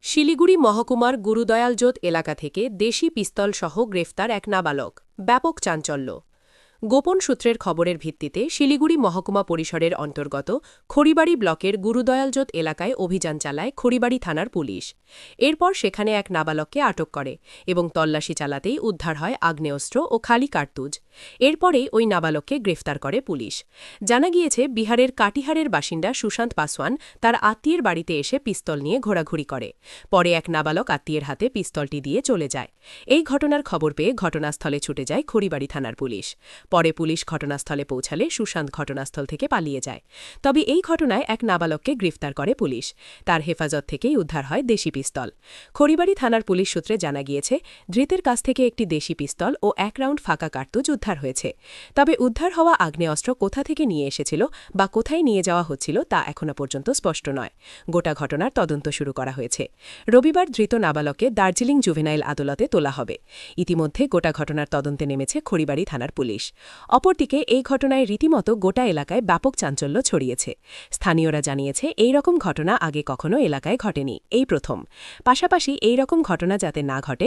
শিলিগুড়ি মহকুমার গুরুদয়ালজোত এলাকা থেকে দেশি পিস্তলসহ গ্রেফতার এক নাবালক। ব্যাপক চাঞ্চল্য। গোপন সূত্রের খবরের ভিত্তিতে শিলিগুড়ি মহকুমা পরিসরের অন্তর্গত খড়িবাড়ি ব্লকের গুরুদয়ালজোত এলাকায় অভিযান চালায় খড়িবাড়ি থানার পুলিশ। এরপর সেখানে এক নাবালককে আটক করে এবং তল্লাশি চালাতেই উদ্ধার হয় আগ্নেয়াস্ত্র ও খালি কার্তুজ। এরপরেই ওই নাবালককে গ্রেফতার করে পুলিশ। জানা গিয়েছে, বিহারের কাটিহারের বাসিন্দা সুশান্ত পাসওয়ান তার আত্মীয়ের বাড়িতে এসে পিস্তল নিয়ে ঘোরাঘুরি করে। পরে এক নাবালক আত্মীয়ের হাতে পিস্তলটি দিয়ে চলে যায়। এই ঘটনার খবর পেয়ে ঘটনাস্থলে ছুটে যায় খড়িবাড়ি থানার পুলিশ। পরে পুলিশ ঘটনাস্থলে পৌঁছালে সুশান্ত ঘটনাস্থল থেকে পালিয়ে যায়। তবে এই ঘটনায় এক নাবালককে গ্রেফতার করে পুলিশ। তার হেফাজত থেকেই উদ্ধার হয় দেশি পিস্তল। খড়িবাড়ি থানার পুলিশ সূত্রে জানা গিয়েছে, ধৃতের কাছ থেকে একটি দেশি পিস্তল ও 1 রাউন্ড ফাঁকা কার্তুজ উদ্ধার হয়েছে। তবে উদ্ধার হওয়া আগ্নেয়াস্ত্র কোথা থেকে নিয়ে এসেছিল বা কোথায় নিয়ে যাওয়া হচ্ছিল তা এখনও পর্যন্ত স্পষ্ট নয়। গোটা ঘটনার তদন্ত শুরু করা হয়েছে। রবিবার ধৃত নাবালককে দার্জিলিং জুভেনাইল আদালতে তোলা হবে। ইতিমধ্যে গোটা ঘটনার তদন্তে নেমেছে খড়িবাড়ি থানার পুলিশ। অপরদিকে এই ঘটনায় রীতিমতো গোটা এলাকায় ব্যাপক চাঞ্চল্য ছড়িয়েছে। স্থানীয়রা জানিয়েছে, এই রকম ঘটনা আগে কখনো এলাকায় ঘটেনি, এই প্রথম। পাশাপাশি এই রকম ঘটনা যাতে না ঘটে